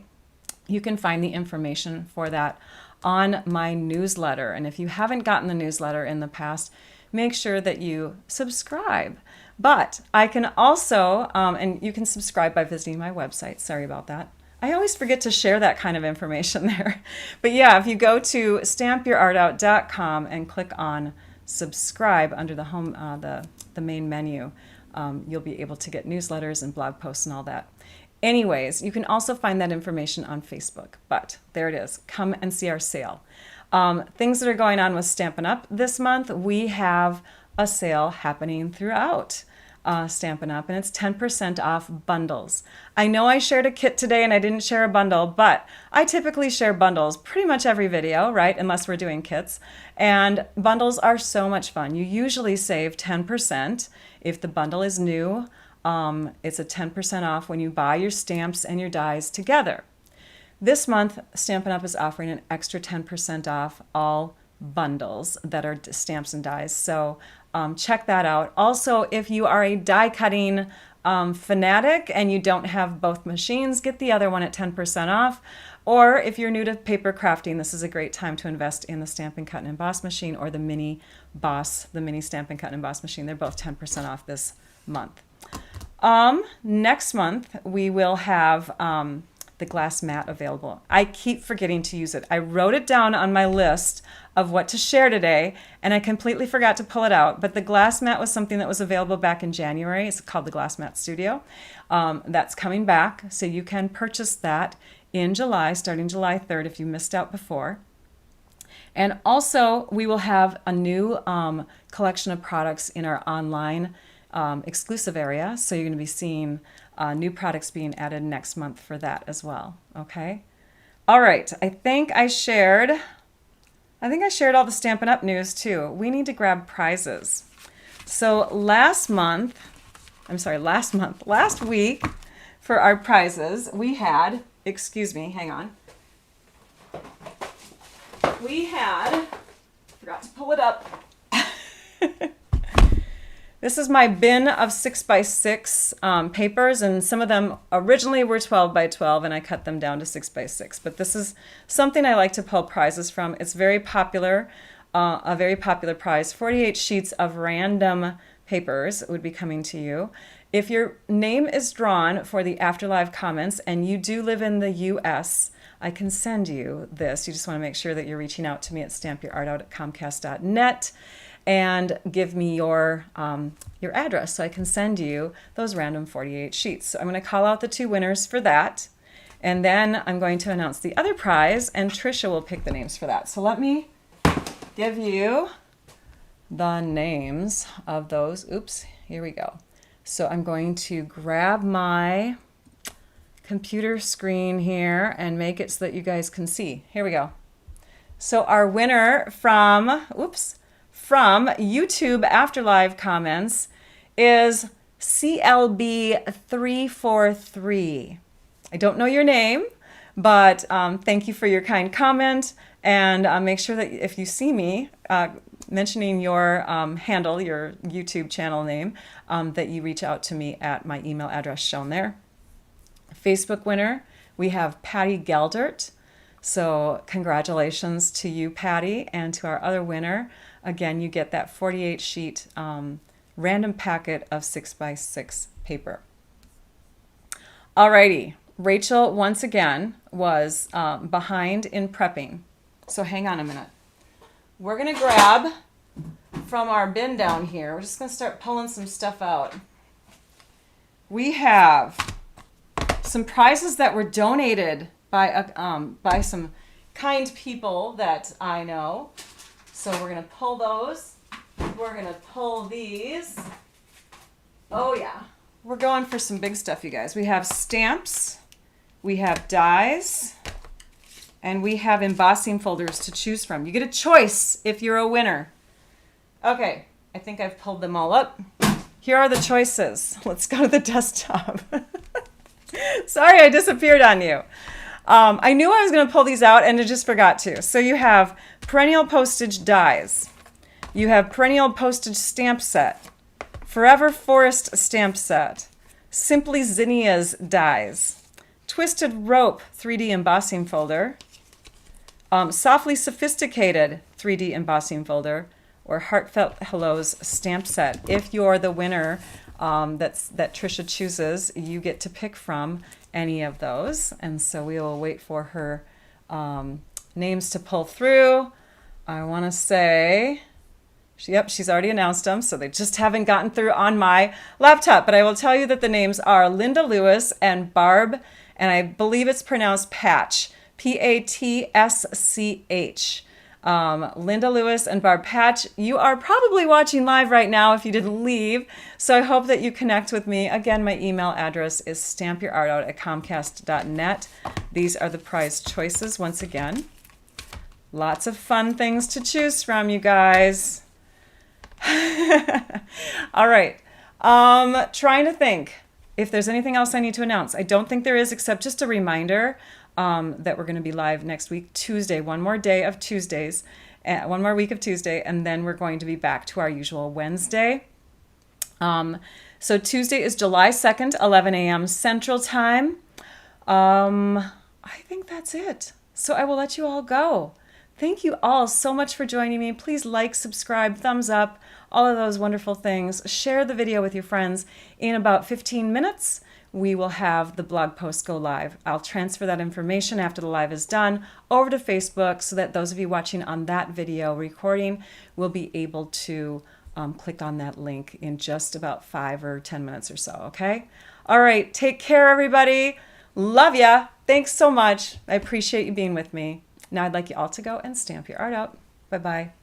You can find the information for that on my newsletter. And if you haven't gotten the newsletter in the past, make sure that you subscribe. But I can also, and you can subscribe by visiting my website. Sorry about that. I always forget to share that kind of information there. But yeah, if you go to stampyourartout.com and click on subscribe under the home, the main menu, you'll be able to get newsletters and blog posts and all that. Anyways, you can also find that information on Facebook, but there it is. Come and see our sale. Things that are going on with Stampin' Up! This month, we have a sale happening throughout Stampin' Up! And it's 10% off bundles. I know I shared a kit today and I didn't share a bundle, but I typically share bundles pretty much every video, right? Unless we're doing kits. And bundles are so much fun. You usually save 10% if the bundle is new. It's a 10% off when you buy your stamps and your dies together. This month, Stampin' Up! Is offering an extra 10% off all bundles that are stamps and dies. So check that out. Also, if you are a die cutting fanatic and you don't have both machines, get the other one at 10% off. Or if you're new to paper crafting, this is a great time to invest in the Stampin' Cut and Emboss machine or the Mini Boss, the Mini Stampin' Cut and Emboss machine. They're both 10% off this month. Next month, we will have the glass mat available. I keep forgetting to use it. I wrote it down on my list of what to share today, and I completely forgot to pull it out. But the glass mat was something that was available back in January. It's called the Glass Mat Studio. That's coming back, so you can purchase that in July, starting July 3rd if you missed out before. And also, we will have a new collection of products in our online exclusive area. So you're going to be seeing new products being added next month for that as well. Okay. All right. I think I shared all the Stampin' Up! News too. We need to grab prizes. So last week for our prizes, we had, hang on. Forgot to pull it up. This is my bin of 6x6 papers, and some of them originally were 12x12, and I cut them down to 6x6. But this is something I like to pull prizes from. It's very popular, a very popular prize. 48 sheets of random papers would be coming to you. If your name is drawn for the Afterlive comments, and you do live in the U.S., I can send you this. You just want to make sure that you're reaching out to me at stampyourartout@comcast.net. And give me your address so I can send you those random 48 sheets. So I'm going to call out the two winners for that. And then I'm going to announce the other prize, and Trisha will pick the names for that. So let me give you the names of those. Oops, here we go. So I'm going to grab my computer screen here and make it so that you guys can see. Here we go. So our winner from YouTube Afterlive comments is CLB343. I don't know your name, but thank you for your kind comment, and make sure that if you see me mentioning your handle, your YouTube channel name, that you reach out to me at my email address shown there. Facebook winner, we have Patty Geldert. So congratulations to you, Patty, and to our other winner. Again, you get that 48 sheet random packet of 6x6 paper. Alrighty, Rachel once again was behind in prepping. So hang on a minute. We're gonna grab from our bin down here. We're just gonna start pulling some stuff out. We have some prizes that were donated by some kind people that I know. So we're going to pull those. We're going to pull these. Oh yeah. We're going for some big stuff, you guys. We have stamps, we have dies, and we have embossing folders to choose from. You get a choice if you're a winner. Okay, I think I've pulled them all up. Here are the choices. Let's go to the desktop. Sorry I disappeared on you. I knew I was going to pull these out and I just forgot to. So you have perennial postage dies. You have perennial postage stamp set. Forever Forest stamp set. Simply Zinnia's dies. Twisted Rope 3D embossing folder. Softly Sophisticated 3D embossing folder. Or Heartfelt Hellos stamp set. If you're the winner that Trisha chooses, you get to pick from any of those. And so we will wait for her names to pull through. I want to say Yep, she's already announced them, so they just haven't gotten through on my laptop. But I will tell you that the names are Linda Lewis and Barb, and I believe it's pronounced Patch, Patsch. Linda Lewis and Barb Patch, you are probably watching live right now if you didn't leave. So I hope that you connect with me. Again, my email address is stampyourartout@comcast.net. These are the prize choices once again. Lots of fun things to choose from, you guys. All right. Trying to think if there's anything else I need to announce. I don't think there is, except just a reminder that we're going to be live next week, Tuesday, one more day of Tuesdays, one more week of Tuesday, and then we're going to be back to our usual Wednesday. So Tuesday is July 2nd, 11 a.m. Central Time. I think that's it. So I will let you all go. Thank you all so much for joining me. Please like, subscribe, thumbs up, all of those wonderful things. Share the video with your friends. In about 15 minutes, we will have the blog post go live. I'll transfer that information after the live is done over to Facebook so that those of you watching on that video recording will be able to click on that link in just about 5 or 10 minutes or so, okay? All right, take care, everybody. Love ya. Thanks so much. I appreciate you being with me. Now I'd like you all to go and stamp your art out. Bye-bye.